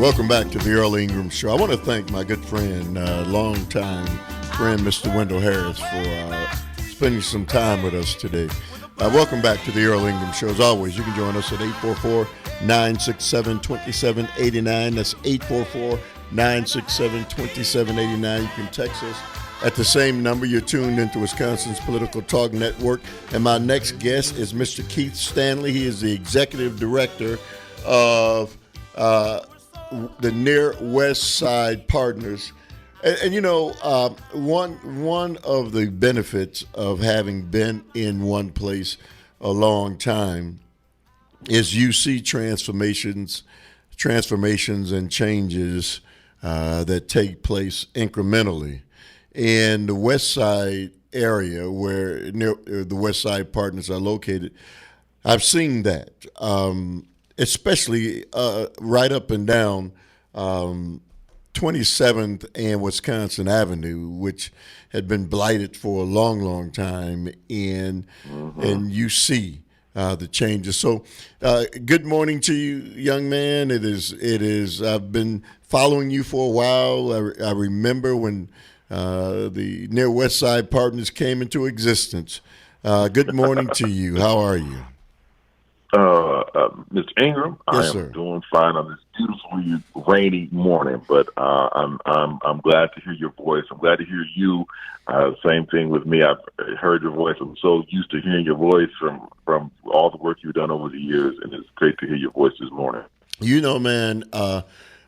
Welcome back to the Earl Ingram Show. I want to thank my good friend, longtime friend, Mr. Wendell Harris, for spending some time with us today. Welcome back to the Earl Ingram Show. As always, you can join us at 844-967-2789. That's 844-967-2789. You can text us at the same number. You're tuned into Wisconsin's Political Talk Network. And my next guest is Mr. Keith Stanley. He is the executive director of the Near West Side Partners. And you know, one of the benefits of having been in one place a long time is you see transformations and changes that take place incrementally. In the West Side area, where the West Side Partners are located, I've seen that. Especially right up and down 27th and Wisconsin Avenue, which had been blighted for a long, long time, and you see the changes. So, good morning to you, young man. It is. I've been following you for a while. I remember when the Near West Side Partners came into existence. Good morning to you. How are you? Mr. Ingram, yes, I am doing fine on this beautiful rainy morning, but I'm glad to hear your voice. I'm glad to hear you. Same thing with me. I've heard your voice. I'm so used to hearing your voice from all the work you've done over the years, and it's great to hear your voice this morning. You know, man,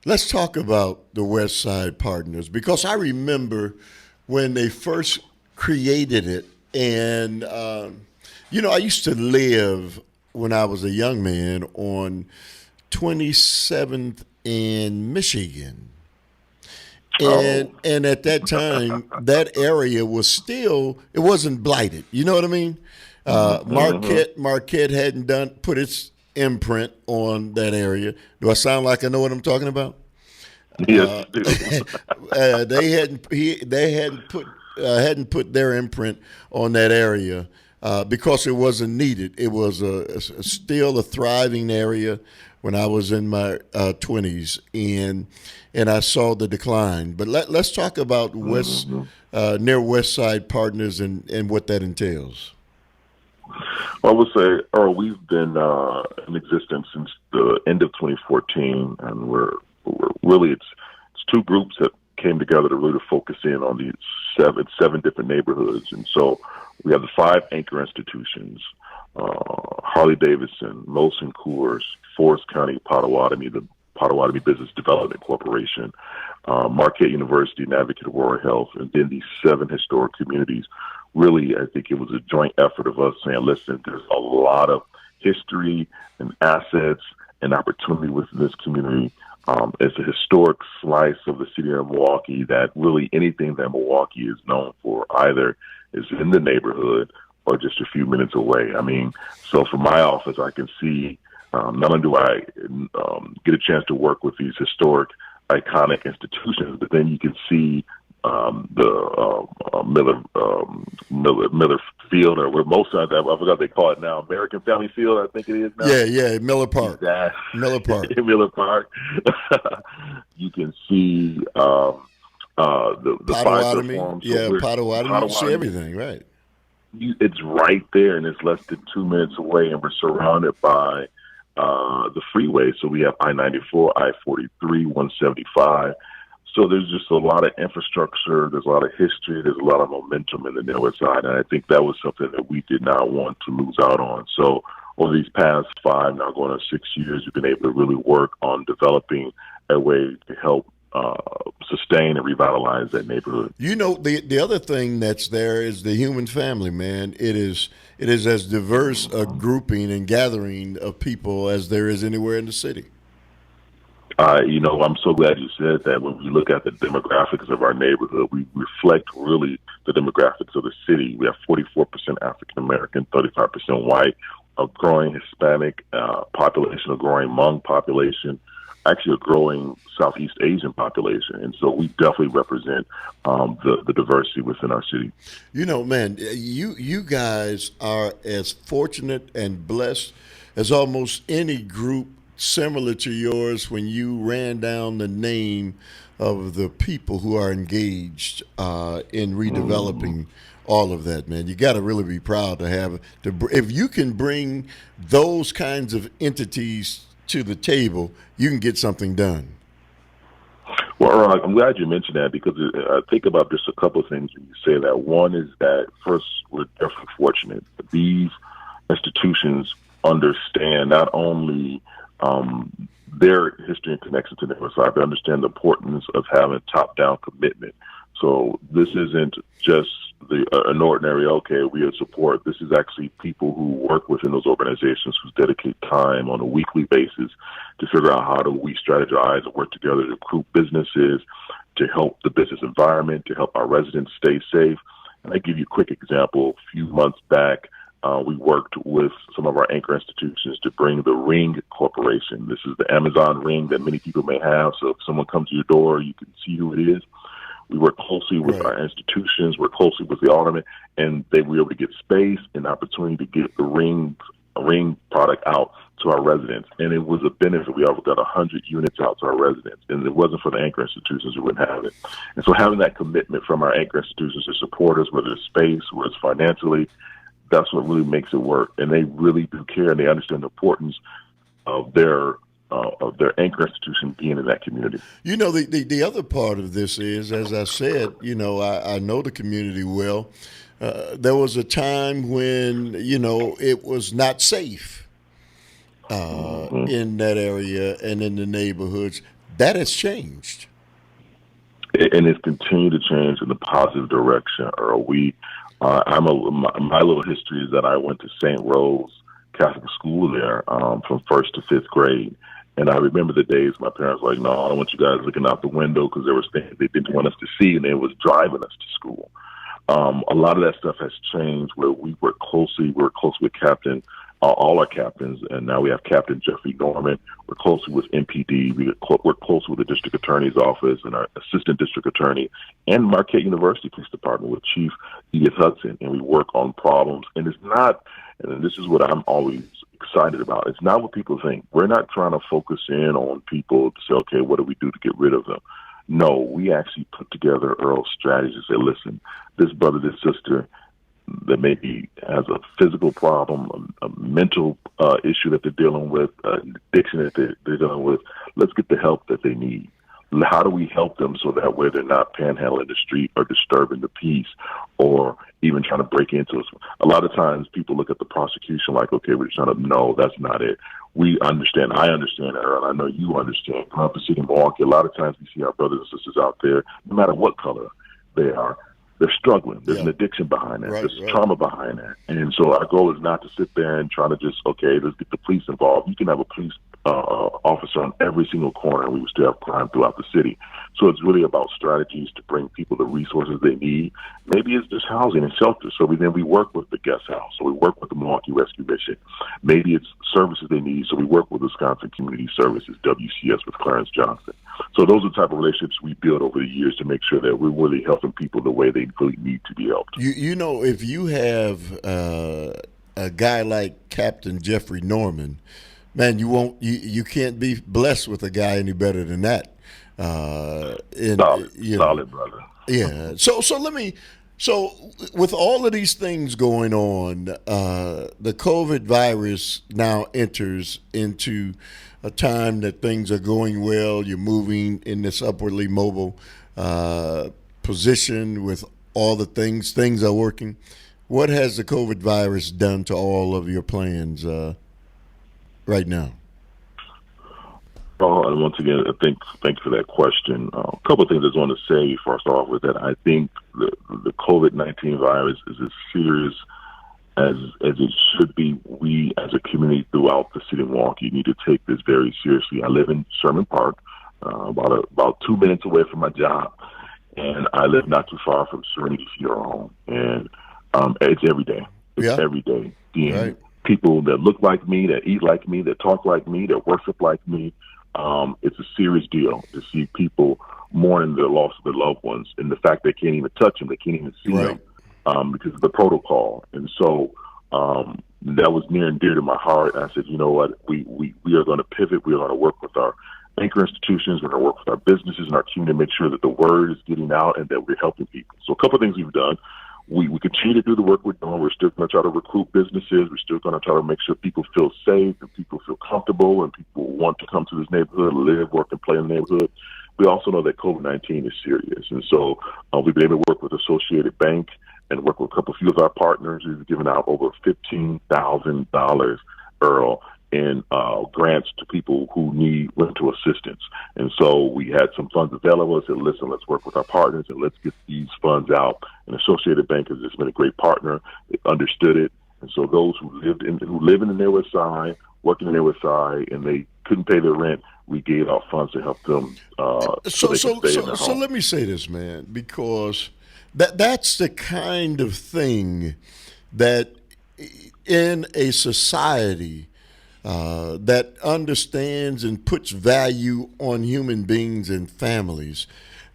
let's talk about the West Side Partners, because I remember when they first created it, and you know, I used to live when I was a young man on 27th in Michigan. And at that time, that area was still, it wasn't blighted. You know what I mean? Marquette hadn't put its imprint on that area. Do I sound like I know what I'm talking about? Yes. They hadn't put their imprint on that area. Because it wasn't needed. It was still a thriving area when I was in my 20s, and I saw the decline. But let's talk about Near West Side Partners and what that entails. Well, I would say, Earl, we've been in existence since the end of 2014, and we're really it's two groups that came together to really focus in on these seven different neighborhoods, and so. We have the 5 anchor institutions, Harley-Davidson, Molson Coors, Forest County Potawatomi, the Potawatomi Business Development Corporation, Marquette University, and Advocate of Rural Health, and then these 7 historic communities. Really, I think it was a joint effort of us saying, listen, there's a lot of history and assets and opportunity within this community. It's a historic slice of the city of Milwaukee that really anything that Milwaukee is known for either is in the neighborhood or just a few minutes away. I mean, so from my office, I can see not only do I get a chance to work with these historic, iconic institutions, but then you can see the Miller Field, or where most of that, I forgot what they call it now, American Family Field, I think it is now. Yeah, Miller Park. Miller Park. Miller Park. You can see the Potawatomi. farm. Potawatomi. You see everything, right? It's right there, and it's less than 2 minutes away, and we're surrounded by the freeway. So we have I-94, I-43, 175. So there's just a lot of infrastructure, there's a lot of history, there's a lot of momentum in the Near West Side, and I think that was something that we did not want to lose out on. So over these past 5, now going on 6 years, we've been able to really work on developing a way to help sustain and revitalize that neighborhood. You know, the other thing that's there is the human family, man. It is as diverse a grouping and gathering of people as there is anywhere in the city. I'm so glad you said that. When we look at the demographics of our neighborhood, we reflect really the demographics of the city. We have 44% African American, 35% white, a growing Hispanic population, a growing Hmong population, actually a growing Southeast Asian population. And so we definitely represent the diversity within our city. You know, man, you guys are as fortunate and blessed as almost any group similar to yours when you ran down the name of the people who are engaged in redeveloping all of that, man. You got to really be proud to have if you can bring those kinds of entities to the table, you can get something done. Well, Earl, I'm glad you mentioned that because I think about just a couple of things when you say that. One is that, first, we're definitely fortunate. These institutions understand not only their history and connection to the other side, they understand the importance of having top-down commitment. So this isn't just an ordinary, okay, we are support. This is actually people who work within those organizations who dedicate time on a weekly basis to figure out how do we strategize and work together to recruit businesses, to help the business environment, to help our residents stay safe. And I give you a quick example. A few months back, we worked with some of our anchor institutions to bring the Ring Corporation. This is the Amazon Ring that many people may have. So if someone comes to your door, you can see who it is. We work closely with our institutions, work closely with the aldermen, and they were able to get space and opportunity to get the ring product out to our residents. And it was a benefit. We already got 100 units out to our residents. And if it wasn't for the anchor institutions, we wouldn't have it. And so having that commitment from our anchor institutions to support us, whether it's space, whether it's financially, that's what really makes it work. And they really do care, and they understand the importance of their anchor institution being in that community. You know, the other part of this is, as I said, you know, I know the community well. There was a time when, you know, it was not safe in that area and in the neighborhoods. That has changed. And it's continued to change in the positive direction. Earl, my little history is that I went to St. Rose Catholic School there from 1st to 5th grade. And I remember the days my parents were like, no, I don't want you guys looking out the window because there was things they didn't want us to see, and it was driving us to school. A lot of that stuff has changed where we work closely with Captain, all our captains, and now we have Captain Jeffrey Norman. We're closely with MPD. We work closely with the district attorney's office and our assistant district attorney and Marquette University Police Department with Chief Edith Hudson, and we work on problems. And it's not, and this is what I'm always excited about, it's not what people think. We're not trying to focus in on people to say, okay, what do we do to get rid of them? No, we actually put together Earl strategies and say, listen, this brother, this sister that maybe has a physical problem, a mental issue that they're dealing with, an addiction that they're dealing with, let's get the help that they need. How do we help them so that way they're not panhandling the street or disturbing the peace or even trying to break into us? A lot of times people look at the prosecution like, okay, we're trying to, no, that's not it. We understand. I understand, Earl. I know you understand. Come up to City Milwaukee, a lot of times we see our brothers and sisters out there, no matter what color they are, they're struggling. There's an addiction behind that. There's trauma behind that. And so our goal is not to sit there and try to just, okay, let's get the police involved. You can have a police officer on every single corner, and we would still have crime throughout the city. So it's really about strategies to bring people the resources they need. Maybe it's just housing and shelter. So we work with the guest house. So we work with the Milwaukee Rescue Mission. Maybe it's services they need. So we work with Wisconsin Community Services, WCS, with Clarence Johnson. So those are the type of relationships we build over the years to make sure that we're really helping people the way they really need to be helped. You know, if you have a guy like Captain Jeffrey Norman, man, you can't be blessed with a guy any better than that. Solid, brother. Yeah. So with all of these things going on, the COVID virus now enters into a time that things are going well. You're moving in this upwardly mobile position with all the things are working. What has the COVID virus done to all of your plans right now? And once again, thank you for that question. A couple of things I just want to say first off with that. I think the COVID-19 virus is as serious as it should be. We as a community throughout the city of Milwaukee need to take this very seriously. I live in Sherman Park, about 2 minutes away from my job, and I live not too far from Serenity Funeral Home. And it's every day. It's every day. Right. People that look like me, that eat like me, that talk like me, that worship like me. It's a serious deal to see people mourning the loss of their loved ones and the fact they can't even touch them, they can't even see them because of the protocol. And so that was near and dear to my heart. I said, you know what, we are going to pivot. We are going to work with our anchor institutions. We're going to work with our businesses and our community to make sure that the word is getting out and that we're helping people. So a couple of things we've done. We continue to do the work we're doing. We're still going to try to recruit businesses. We're still going to try to make sure people feel safe and people feel comfortable and people want to come to this neighborhood, live, work, and play in the neighborhood. We also know that COVID-19 is serious. And so we've been able to work with Associated Bank and work with a few of our partners. We've given out over $15,000, Earl, in grants to people who need rental assistance. And so we had some funds available. I said, listen, let's work with our partners and let's get these funds out. And Associated Bank has just been a great partner. They understood it. And so those who live in the Northwest Side, working in the Northwest Side, and they couldn't pay their rent, we gave out funds to help them so let me say this, man, because that's the kind of thing that in a society that understands and puts value on human beings and families,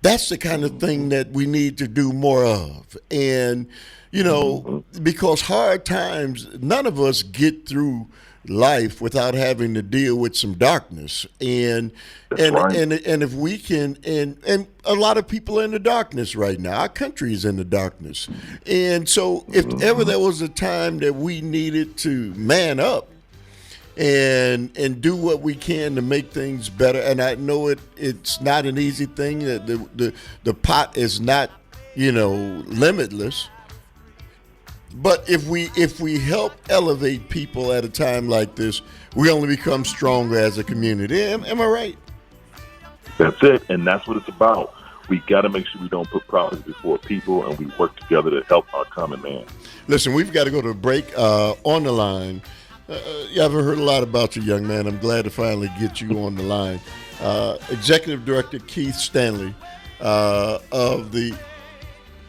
that's the kind of thing that we need to do more of. And, you know, because hard times, none of us get through life without having to deal with some darkness. And if we can, and a lot of people are in the darkness right now. Our country is in the darkness. And so if ever there was a time that we needed to man up and do what we can to make things better, and I know it's not an easy thing. The pot is not, limitless. But if we help elevate people at a time like this, we only become stronger as a community. Am I right? That's it, and that's what it's about. We got to make sure we don't put problems before people, and we work together to help our common man. Listen, we've got to go to a break. On the line, you haven't heard a lot about you, young man. I'm glad to finally get you on the line. Executive Director Keith Stanley of the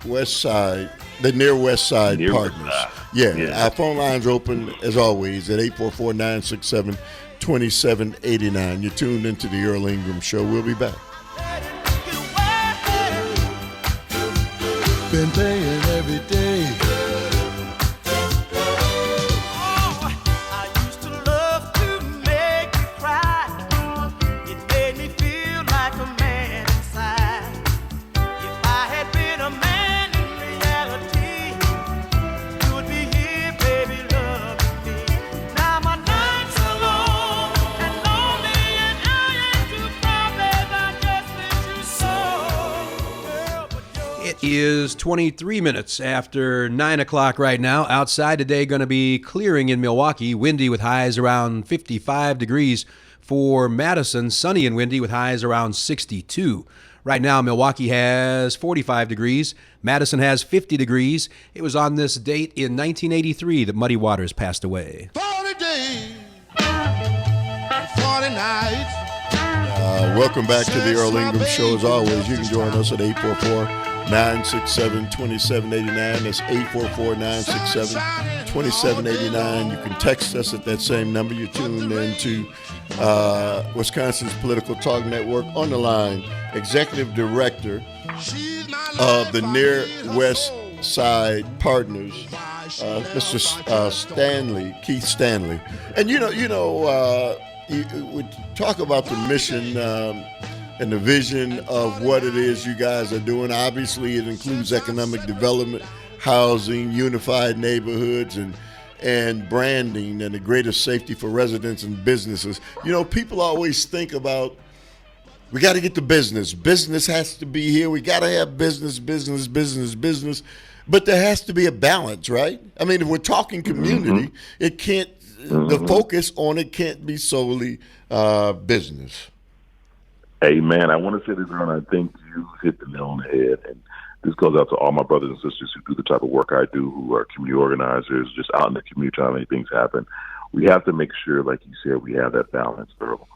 West Side, the Near West Side Partners. Yeah, our phone line's open as always at 844-967-2789. You're tuned into the Earl Ingram Show. We'll be back. Been playing every day. Is 23 minutes after 9 o'clock right now. Outside today going to be clearing in Milwaukee, windy with highs around 55 degrees. For Madison, sunny and windy with highs around 62. Right now, Milwaukee has 45 degrees. Madison has 50 degrees. It was on this date in 1983 that Muddy Waters passed away. 40 days, 40 nights. Welcome back to the Earl Ingram Show. As always, you can join us at 844-967-2789. That's 844-967-2789. You can text us at that same number. You're tuned in to Wisconsin's Political Talk Network. On the line, Executive Director of the Near West Side Partners, Mr. Stanley, Keith Stanley. And you would talk about the mission and the vision of what it is you guys are doing. Obviously, it includes economic development, housing, unified neighborhoods, and branding, and the greater safety for residents and businesses. People always think about, we got to get the business. Business has to be here. We got to have business. But there has to be a balance, right? I mean, if we're talking community, it can't. The focus on it can't be solely business. Hey, man, I want to say this, Earl, and I think you hit the nail on the head. And this goes out to all my brothers and sisters who do the type of work I do, who are community organizers, just out in the community trying to make things happen. We have to make sure, like you said, we have that balance, Earl.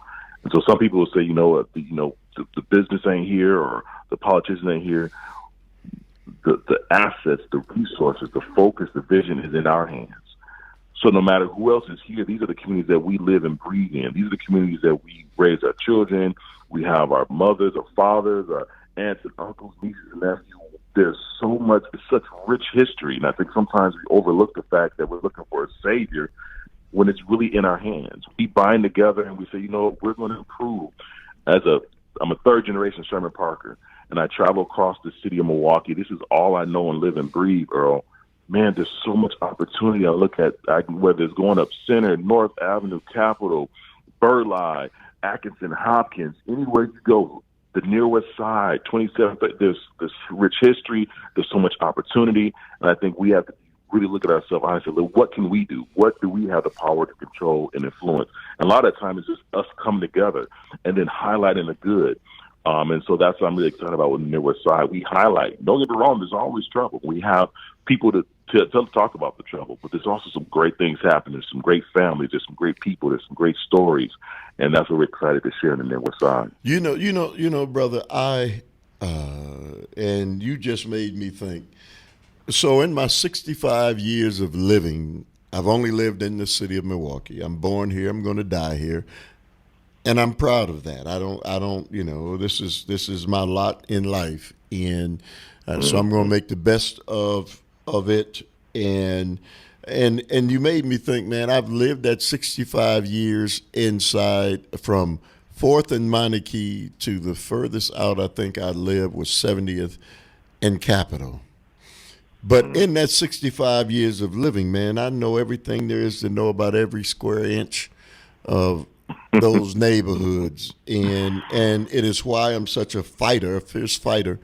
And so some people will say, the business ain't here or the politicians ain't here. The assets, the resources, the focus, the vision is in our hands. So no matter who else is here, these are the communities that we live and breathe in. These are the communities that we raise our children. We have our mothers, our fathers, our aunts and uncles, nieces and nephews there's so much, it's such rich history. And I think sometimes we overlook the fact that we're looking for a savior when it's really in our hands. We bind together and we say, you know, we're going to improve. I'm a third generation Sherman Parker, and I travel across the city of Milwaukee. This is all I know and live and breathe, Earl. Man, there's so much opportunity. I look at whether it's going up Center, North Avenue, Capitol, Burleigh, Atkinson, Hopkins, anywhere you go, the Near West Side, 27th, there's this rich history. There's so much opportunity. And I think we have to really look at ourselves honestly. What can we do? What do we have the power to control and influence? And a lot of the time it's just us coming together and then highlighting the good. And so that's what I'm really excited about with the Near West Side. We highlight. Don't get me wrong, there's always trouble. We have people to talk about the trouble, but there's also some great things happening. There's some great families. There's some great people. There's some great stories. And that's what we're excited to share in the Near West Side. You know, brother, and you just made me think. So in my 65 years of living, I've only lived in the city of Milwaukee. I'm born here. I'm going to die here. And I'm proud of that. I don't, you know, this is my lot in life. And so I'm going to make the best of it. And you made me think, man, I've lived that 65 years inside from 4th and Monarchy to the furthest out I think I lived was 70th and Capitol. But in that 65 years of living, man, I know everything there is to know about every square inch of those neighborhoods. And it is why I'm such a fierce fighter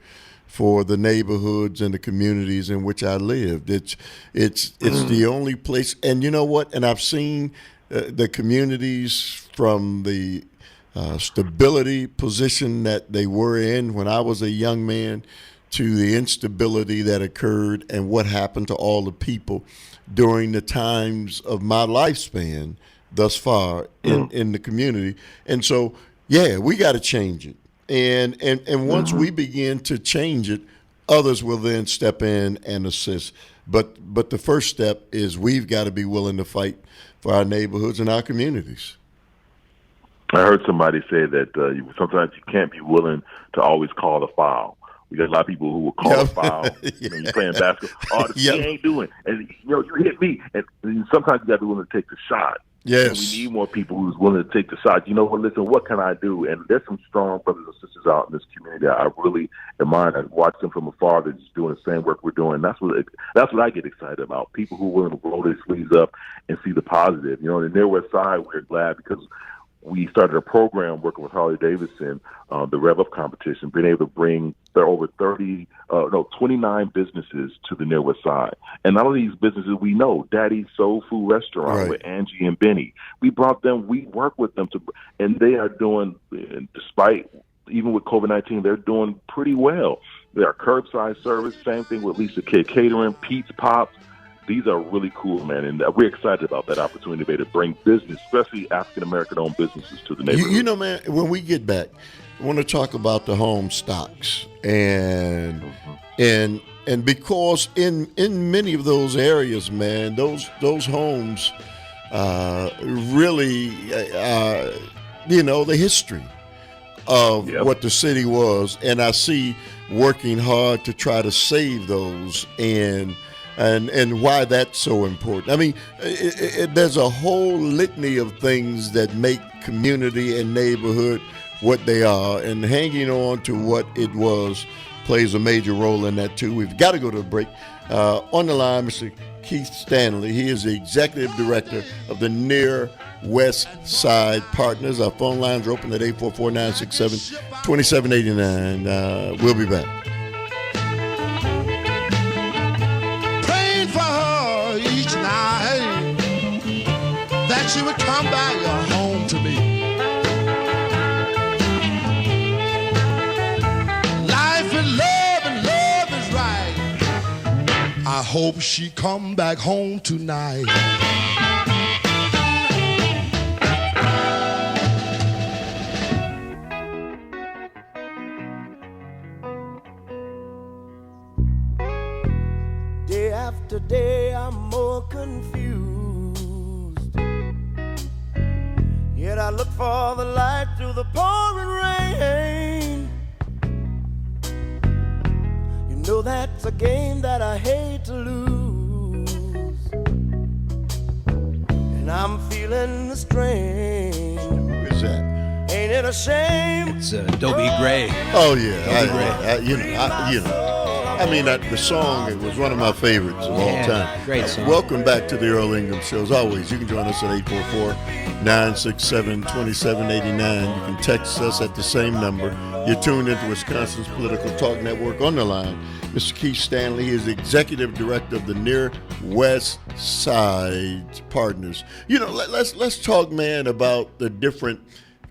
for the neighborhoods and the communities in which I lived. It's the only place. And you know what? And I've seen the communities from the stability position that they were in when I was a young man to the instability that occurred and what happened to all the people during the times of my lifespan thus far in the community. And so, yeah, we got to change it. And once we begin to change it, others will then step in and assist. But the first step is we've got to be willing to fight for our neighborhoods and our communities. I heard somebody say that sometimes you can't be willing to always call the foul. We got a lot of people who will call a foul. You know, you're playing basketball. Oh, he ain't doing. And, you know, you hit me. And sometimes you got to be willing to take the shot. Yes. And we need more people who's willing to take the shot. You know what, listen, what can I do? And there's some strong brothers and sisters out in this community that I really admire. I watch them from afar. They're just doing the same work we're doing. That's what I get excited about, people who are willing to roll their sleeves up and see the positive. You know, in the Near West Side, we're glad because we started a program working with Harley Davidson, the Rev Up competition, being able to bring there over 29 businesses to the Near West Side. And all of these businesses we know, Daddy's Soul Food Restaurant right. with Angie and Benny. We brought them, we work with them, and they are doing, despite, even with COVID-19, they're doing pretty well. They are curbside service, same thing with Lisa K Catering, Pete's Pops. These are really cool, man, and we're excited about that opportunity to bring business, especially African-American-owned businesses, to the neighborhood. You know, man, when we get back, I want to talk about the home stocks and because in many of those areas, man, those homes really, you know, the history of what the city was, and I see working hard to try to save those and why that's so important. I mean, there's a whole litany of things that make community and neighborhood what they are, and hanging on to what it was plays a major role in that too. We've got to go to a break. On the line, Mr. Keith Stanley. He is the executive director of the Near West Side Partners. Our phone lines are open at 844-967-2789. We'll be back. That she would come back home to me. Life and love is right. I hope she come back home tonight. Day after day I'm more confused. Yet I look for the light through the pouring rain. You know know that's a game that I hate to lose. And I'm feeling the strain. Who is that? Ain't it a shame? It's Dobie Gray. Oh yeah, I mean, the song, it was one of my favorites of all time. Great song. Welcome back to the Earl Ingram Show. As always, you can join us at 844-967-2789. You can text us at the same number. You're tuned into Wisconsin's Political Talk Network. On the line, Mr. Keith Stanley. He is the Executive Director of the Near West Side Partners. You know, let's talk, man, about the different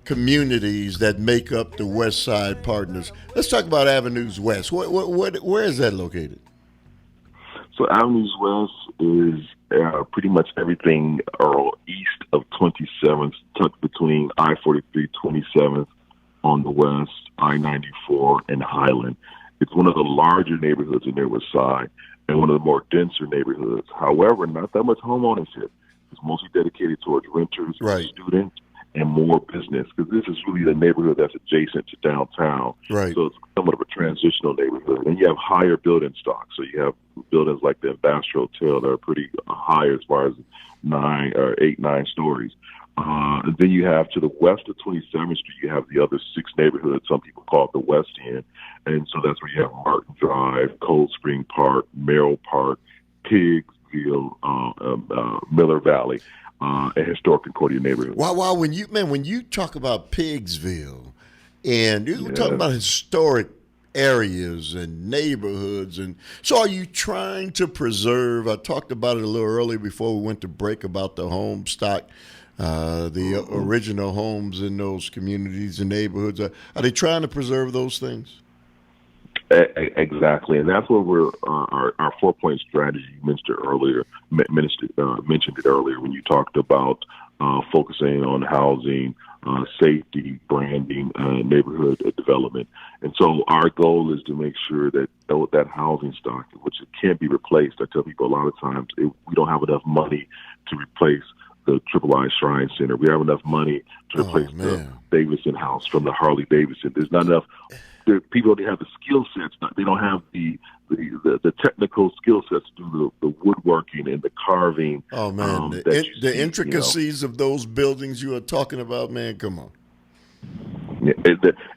communities that make up the West Side Partners. Let's talk about Avenues West. Where is that located? So Avenues West is pretty much everything Earl east of 27th, tucked between I-43, 27th on the west, I-94, and Highland. It's one of the larger neighborhoods in the West Side and one of the more denser neighborhoods. However, not that much home ownership. It's mostly dedicated towards renters, right, students, and more business, because this is really the neighborhood that's adjacent to downtown. Right. So it's somewhat of a transitional neighborhood. And you have higher building stock. So you have buildings like the Ambassador Hotel that are pretty high as far as 9 or 8-9 stories. And then you have to the west of 27th Street, you have the other 6 neighborhoods. Some people call it the West End. And so that's where you have Martin Drive, Cold Spring Park, Merrill Park, Pigsville, Miller Valley. A historic Concordia neighborhood. Wow! When you talk about Pigsville, and you're talking about historic areas and neighborhoods, and so are you trying to preserve? I talked about it a little earlier before we went to break about the home stock, the original homes in those communities and neighborhoods. Are they trying to preserve those things? Exactly, and that's where we're our 4-point strategy. You mentioned it earlier when you talked about focusing on housing, safety, branding, neighborhood development. And so our goal is to make sure that that housing stock, which it can't be replaced. I tell people a lot of times we don't have enough money to replace the I Shrine Center. We have enough money to replace the Davidson House from the Harley Davidson. There's not enough. People don't have the skill sets. They don't have the technical skill sets to do the woodworking and the carving. Oh man, the intricacies of those buildings you are talking about, man. Come on. Yeah,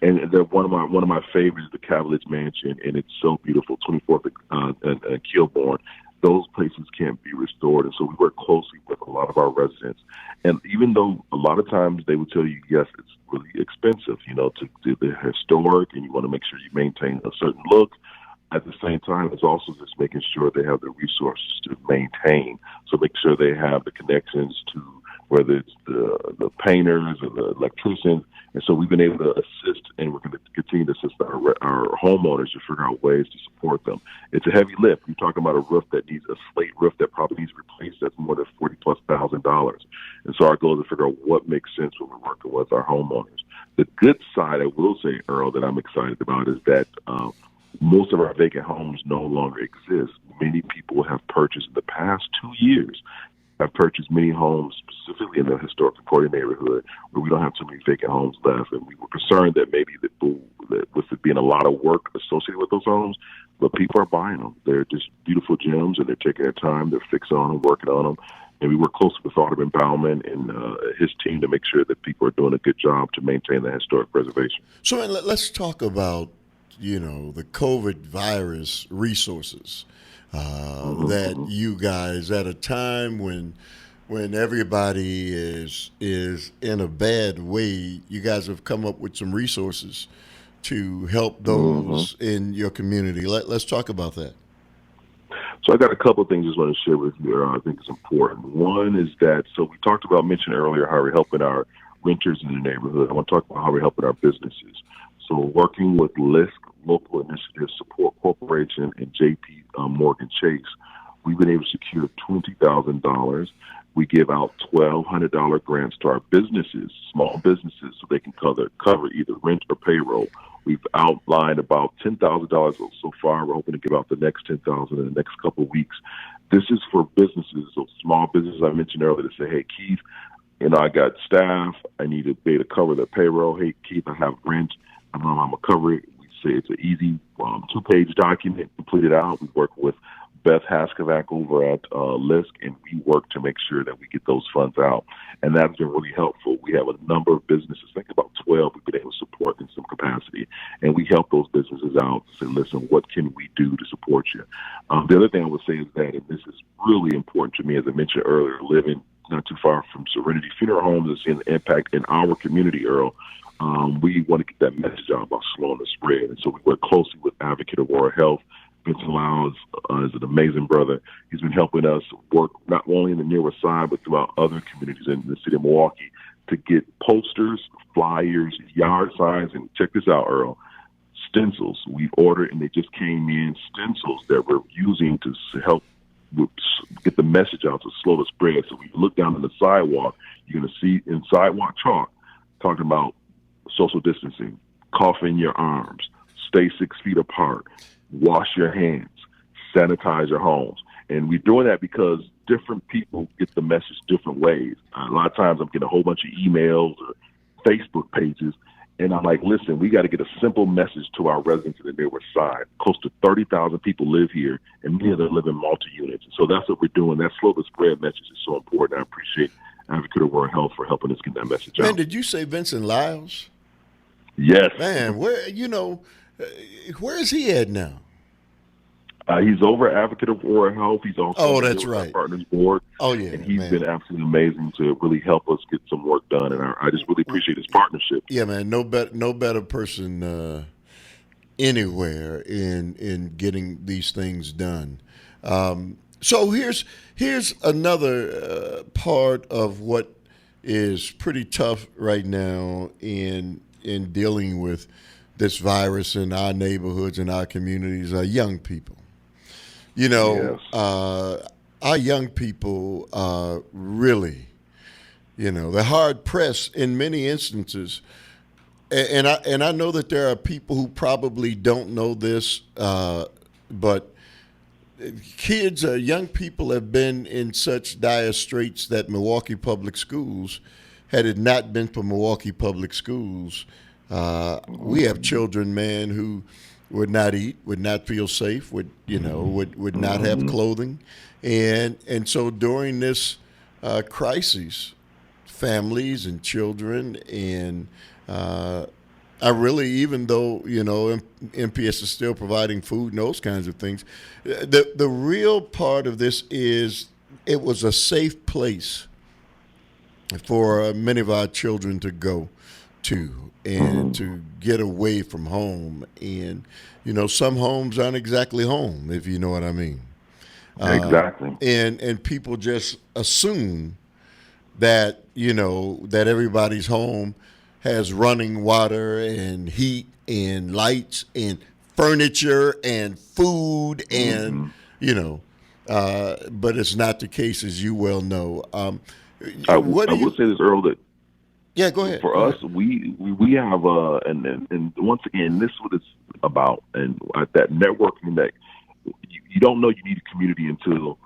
and one of my favorites, the Cavaliers Mansion, and it's so beautiful. 24th and Kilbourne. Those places can't be restored, and so we work closely with a lot of our residents. And even though a lot of times they would tell you, yes, it's really expensive, to do the historic, and you want to make sure you maintain a certain look. At the same time, it's also just making sure they have the resources to maintain. So make sure they have the connections to whether it's the painters or the electricians. And so we've been able to assist, and we're going to continue to assist our homeowners to figure out ways to support them. It's a heavy lift. You're talking about a roof that needs a slate roof that probably needs replaced. That's more than $40,000+. And so our goal is to figure out what makes sense when we're working with our homeowners. The good side, I will say, Earl, that I'm excited about is that most of our vacant homes no longer exist. Many people have purchased in the past 2 years. I've purchased many homes specifically in the historic Concordia neighborhood where we don't have too many vacant homes left. And we were concerned that maybe that with it being a lot of work associated with those homes, but people are buying them. They're just beautiful gems, and they're taking their time. They're fixing on them, working on them. And we work closely with Alderman Bauman and his team to make sure that people are doing a good job to maintain the historic preservation. So let's talk about, the COVID virus resources. That you guys, at a time when everybody is in a bad way, you guys have come up with some resources to help those in your community. Let's talk about that. So I got a couple of things I just want to share with you. I think it's important. One is that, so we mentioned earlier how we're helping our renters in the neighborhood. I want to talk about how we're helping our businesses. So working with LISC, Local Initiative Support Corporation, and JP Morgan Chase, we've been able to secure $20,000. We give out $1,200 grants to our businesses, small businesses, so they can cover either rent or payroll. We've outlined about $10,000 so far. We're hoping to give out the next $10,000 in the next couple of weeks. This is for businesses, so small businesses I mentioned earlier, to say, hey, Keith, I got staff. I need to be able to cover their payroll. Hey, Keith, I have rent. I don't know how I'm going to cover it. We it's an easy 2-page document. Complete it out. We work with Beth Haskovac over at LISC, and we work to make sure that we get those funds out. And that's been really helpful. We have a number of businesses, I think about 12, we've been able to support in some capacity. And we help those businesses out to say, listen, what can we do to support you? The other thing I would say is that, and this is really important to me, as I mentioned earlier, living not too far from Serenity Funeral Homes and seeing the impact in our community, Earl. We want to get that message out about slowing the spread. And so we work closely with Advocate Aurora Health. Vincent Lyles is an amazing brother. He's been helping us work not only in the Near West Side, but throughout other communities in the city of Milwaukee to get posters, flyers, yard signs, and check this out, Earl, stencils. We've ordered, and they just came in, stencils that we're using to help get the message out to slow the spread. So when you look down on the sidewalk, you're going to see in sidewalk chalk talking about social distancing, cough in your arms, stay 6 feet apart, wash your hands, sanitize your homes. And we're doing that because different people get the message different ways. A lot of times I'm getting a whole bunch of emails or Facebook pages, and I'm like, listen, we got to get a simple message to our residents in the Near West Side. Close to 30,000 people live here, and many of them live in multi-units. And so that's what we're doing. That slow the spread message is so important. I appreciate Advocate Aurora Health for helping us get that message out. Man, did you say Vincent Lyles? Yes. Man, where is he at now? He's over at Advocate Aurora Health. He's also that's on right. our Partners Board. Oh, yeah, and he's man. been absolutely amazing to really help us get some work done. And I just really appreciate his partnership. Yeah, man, no better person anywhere in getting these things done. So here's another part of what is pretty tough right now in dealing with this virus in our neighborhoods and our communities are young people. You know, Yes. Our young people are really, they're hard pressed in many instances. And I know that there are people who probably don't know this, but young people have been in such dire straits that Milwaukee Public Schools, had it not been for Milwaukee Public Schools, we have children, man, who would not eat, would not feel safe, would not have clothing, and so during this crisis, families and children and I really, even though MPS is still providing food and those kinds of things, the real part of this is it was a safe place for many of our children to go to and to get away from home. And, some homes aren't exactly home, if you know what I mean. Exactly. And people just assume that, that everybody's home has running water and heat and lights and furniture and food and, but it's not the case, as you well know. I will say this, Earl, that yeah, go ahead. For us, we have and once again, this is what it's about, and that networking that you don't know you need a community until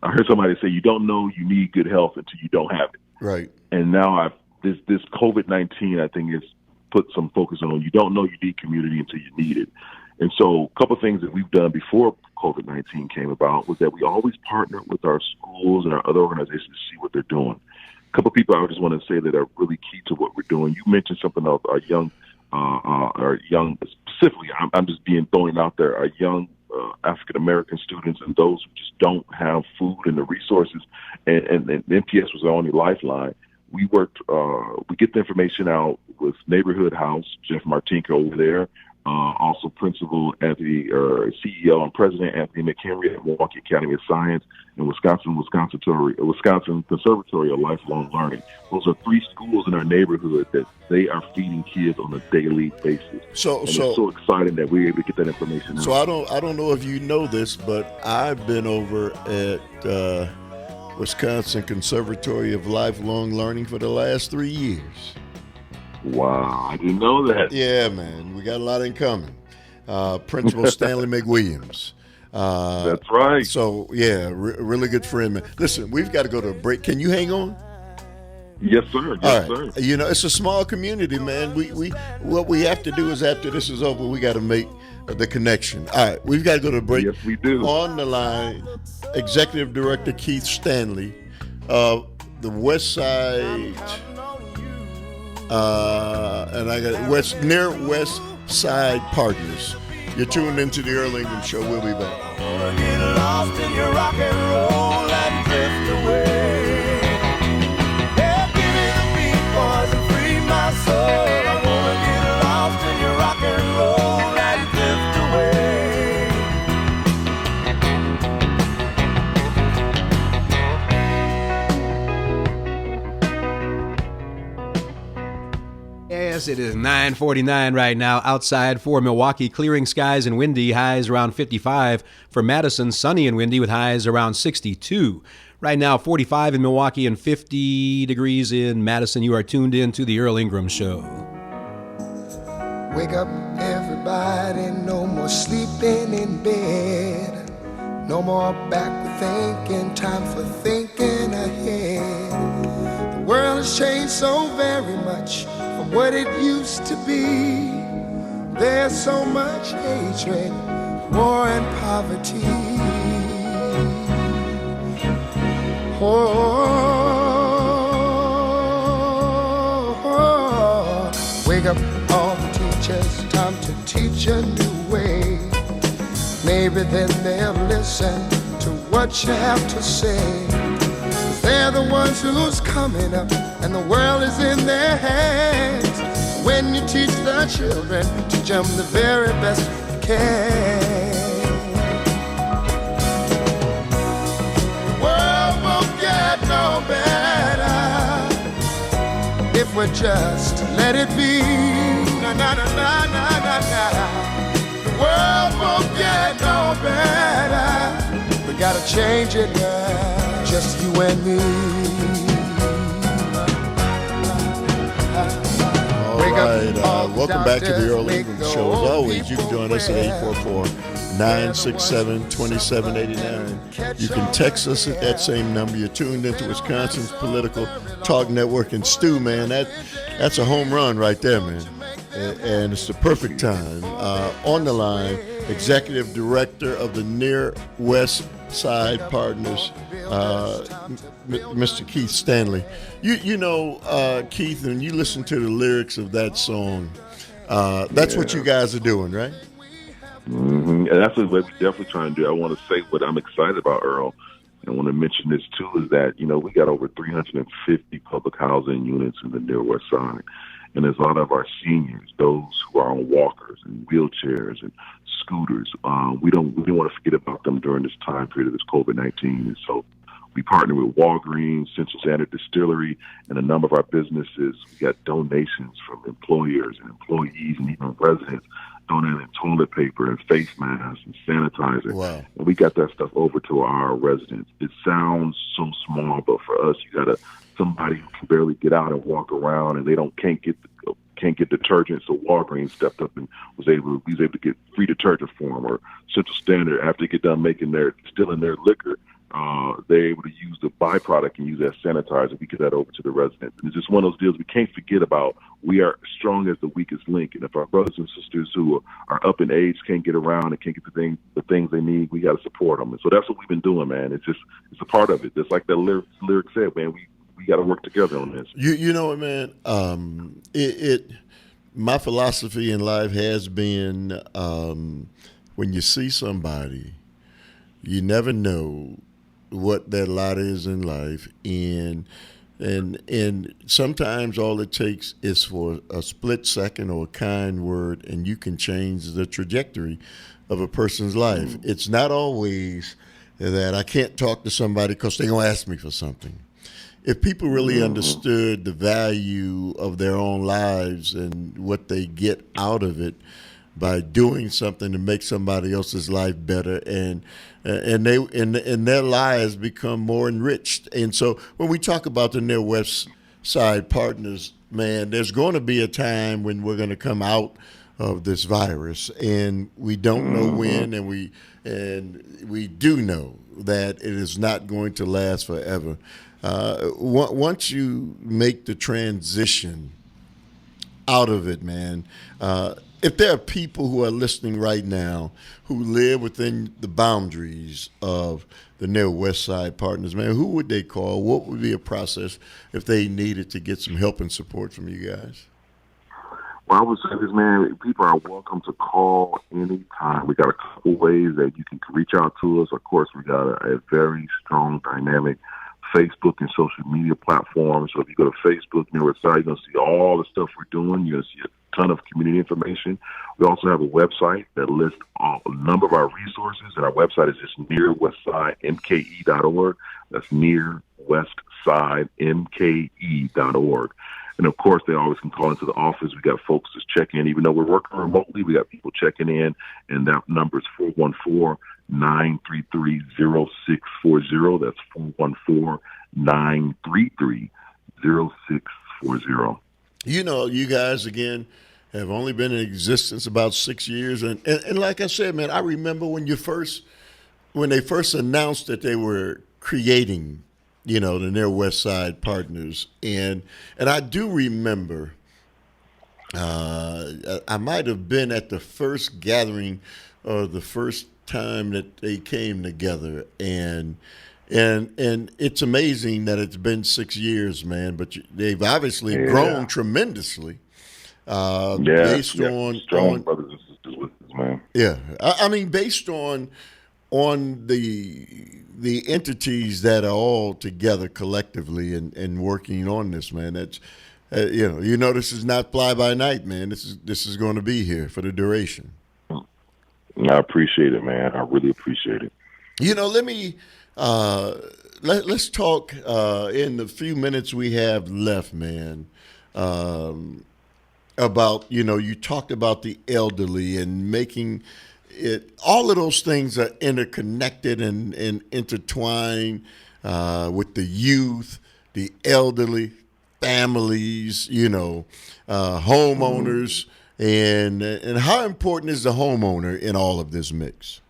I heard somebody say you don't know you need good health until you don't have it. Right. And now this COVID-19, I think, has put some focus on you don't know you need community until you need it. And so a couple of things that we've done before COVID-19 came about was that we always partner with our schools and our other organizations to see what they're doing. A couple of people I just want to say that are really key to what we're doing. You mentioned something of our young specifically, I'm just throwing out there, our young African-American students and those who just don't have food and the resources. And NPS was our only lifeline. We worked, we get the information out with Neighborhood House, Jeff Martinka over there, also Principal Anthony, CEO and President Anthony McHenry at Milwaukee Academy of Science, and Wisconsin Conservatory of Lifelong Learning. Those are 3 schools in our neighborhood that they are feeding kids on a daily basis. So it's so exciting that we're able to get that information out. So I don't know if you know this, but I've been over at Wisconsin Conservatory of Lifelong Learning for the last 3 years. Wow, I didn't know that. Yeah, man, we got a lot in common. Principal Stanley McWilliams. That's right. So, yeah, really good friend, man. Listen, we've got to go to a break. Can you hang on? Yes, sir. All Yes, right. sir. You know, it's a small community, man. We what we have to do is after this is over, we got to make the connection. All right, we've got to go to break. Yes, we do. On the line, Executive Director Keith Stanley, the West Side, and I got near West Side Partners. You're tuned into the Earl Ingram Show. We'll be back. Get lost in your rock and roll and drift away. Yeah, give me the beat, boys, and free my soul. I wanna get lost in your rock and roll and drift away. Yes, it is 9:49 right now outside for Milwaukee. Clearing skies and windy, highs around 55. For Madison, sunny and windy with highs around 62. Right now, 45 in Milwaukee and 50 degrees in Madison. You are tuned in to the Earl Ingram Show. Wake up, everybody, no more sleeping in bed. No more backward thinking, time for thinking ahead. The world has changed so very much from what it used to be. There's so much hatred, war and poverty. Oh, wake up all the teachers, time to teach a new way. Maybe then they'll listen to what you have to say. 'Cause they're the ones who's coming up, and the world is in their hands. When you teach the children, teach them the very best you can. The world won't get no better if we just let it be. Na na na na na na na. The world won't get no better. We gotta change it now, just you and me. All right, welcome back to the Earl Ingram Show. As always, you can join us at 844-967-2789. You can text us at that same number. You're tuned into Wisconsin's Political Talk Network. And Stu, man, that's a home run right there, man. And it's the perfect time. On the line, Executive Director of the Near West Side Partners, Mr. Keith Stanley. You know, Keith, when you listen to the lyrics of that song, that's what you guys are doing, right? Mm-hmm. And that's what we're definitely trying to do. I want to say what I'm excited about, Earl, and I want to mention this too, is that, you know, we got over 350 public housing units in the Near West Side. And there's a lot of our seniors, those who are on walkers and wheelchairs and scooters. We don't want to forget about them during this time period of this COVID-19. And so we partner with Walgreens, Central Standard Distillery, and a number of our businesses. We got donations from employers and employees and even residents donating toilet paper and face masks and sanitizer. Wow. And we got that stuff over to our residents. It sounds so small, but for us, you got somebody who can barely get out and walk around, and they can't get detergent. So Walgreens stepped up and was able to get free detergent for them. Or Central Standard, after they get done distilling their liquor, they're able to use the byproduct and use that sanitizer. We get that over to the residents. And it's just one of those deals we can't forget about. We are strong as the weakest link. And if our brothers and sisters who are up in age can't get around and can't get the things they need, we got to support them. And so that's what we've been doing, man. It's a part of it. Just like that lyric said, man, we got to work together on this. You know what, man? My philosophy in life has been when you see somebody, you never know what their lot is in life, and sometimes all it takes is for a split second or a kind word, and you can change the trajectory of a person's life. It's not always that I can't talk to somebody because they're going to ask me for something. If people really understood the value of their own lives and what they get out of it by doing something to make somebody else's life better, and their lives become more enriched. And so when we talk about the Near West Side Partners, man, there's going to be a time when we're going to come out of this virus, and we don't know when, and we do know that it is not going to last forever. Once you make the transition out of it, man, if there are people who are listening right now who live within the boundaries of the Near West Side Partners, man, who would they call? What would be a process if they needed to get some help and support from you guys? Well, I would say this, man, people are welcome to call anytime. We got a couple ways that you can reach out to us. Of course, we got a very strong, dynamic Facebook and social media platforms. So if you go to Facebook, Near West Side, you're going to see all the stuff we're doing. You're going to see a ton of community information. We also have a website that lists a number of our resources, and our website is just nearwestsidemke.org. That's nearwestsidemke.org. And, of course, they always can call into the office. We got folks just check in. Even though we're working remotely, we got people checking in, and that number is 414-933-0640. That's 414-933-0640. You know, you guys, again, have only been in existence about 6 years. And like I said, man, I remember when they first announced that they were creating, you know, the Near West Side Partners. And I do remember I might have been at the first gathering or the first time that they came together. And it's amazing that it's been 6 years, man, but they've obviously grown tremendously. Based on strong brothers and sisters with us, man. Yeah. I mean, based on the entities that are all together collectively and working on this, man. That's you know this is not fly by night, man. This is going to be here for the duration. I appreciate it, man. I really appreciate it. You know, let me let's talk in the few minutes we have left, man. About, you know, you talked about the elderly and making it, all of those things are interconnected and intertwined with the youth, the elderly, families, you know, homeowners, and how important is the homeowner in all of this mix?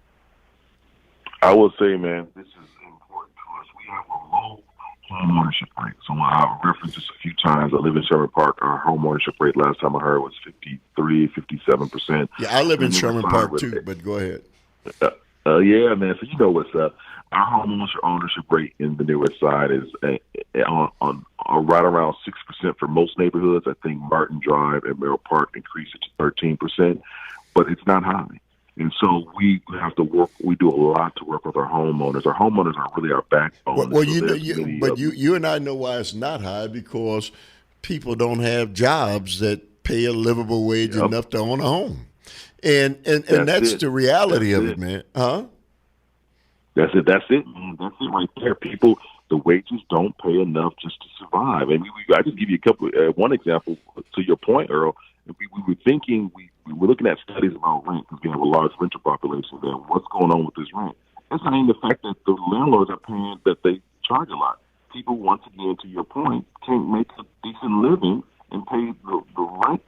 I will say, man, this is important to us. We have a low home ownership rate. So I've referenced this a few times. I live in Sherman Park. Our home ownership rate last time I heard was 57%. Yeah, I live in Sherman Park too, but go ahead. Yeah, man. So you know what's up. Our home ownership rate in the Near West Side is on right around 6% for most neighborhoods. I think Martin Drive and Merrill Park increased it to 13%, but it's not high. And so we have to work. We do a lot to work with our homeowners. Our homeowners are really our backbone. Well, you and I know why it's not high, because people don't have jobs that pay a livable wage enough to own a home, and that's the reality of it, man. Huh? That's it, man. That's it right there. People, the wages don't pay enough just to survive. And I just give you one example to your point, Earl. We were thinking, we were looking at studies about rent, because we have a large renter population there. What's going on with this rent? It's not even the fact that the landlords are paying, that they charge a lot. People, once again, to your point, can't make a decent living and pay the rent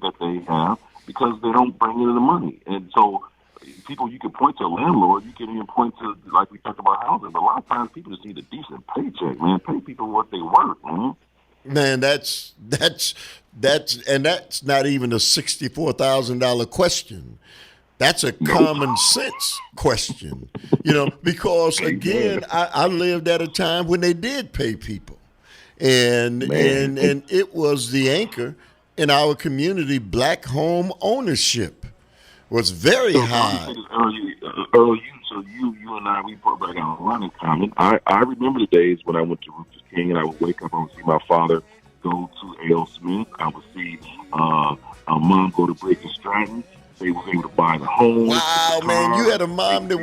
that they have, because they don't bring in the money. And so people, you can point to a landlord, you can even point to, like we talked about housing, but a lot of times people just need a decent paycheck, man. Pay people what they worth, man. Man, that's not even a $64,000 question. That's a common sense question, you know, because again, I lived at a time when they did pay people, and it was the anchor in our community. Black home ownership was very high. Earl, you and I, we put back on a lot in common. I remember the days when I went to Rufus King, and I would wake up, I would see my father go to Earl Smith. I would see mom go to Briggs and Stratton. They were able to buy the home. Wow, man! You had a mom that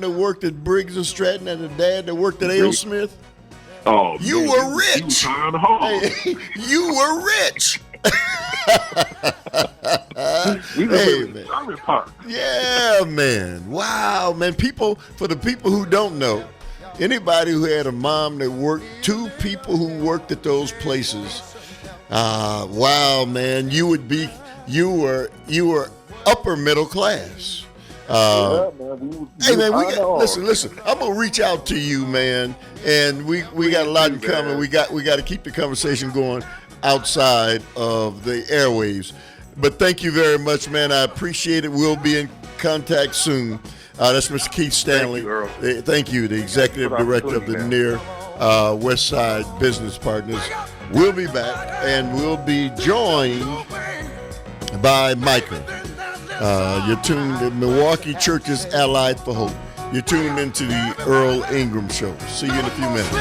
worked at Briggs and Stratton, and a dad that worked at Earl Smith. Oh, you were rich. Hey, you were rich. Hey, man. Yeah, man. Wow, man. For the people who don't know, anybody who had a mom that worked, two people who worked at those places, wow, man, you would be you were upper middle class. Yeah, man. Hey man, listen. I'm gonna reach out to you, man, and we got a lot in common. We got to keep the conversation going outside of the airwaves. But thank you very much, man. I appreciate it. We'll be in contact soon. That's Mr. Keith Stanley. Thank you, Earl. Thank you, the executive director of the Near West Side Business Partners. We'll be back, and we'll be joined by Micah. You're tuned to Milwaukee Church's Allied for Hope. You're tuned into the Earl Ingram Show. See you in a few minutes.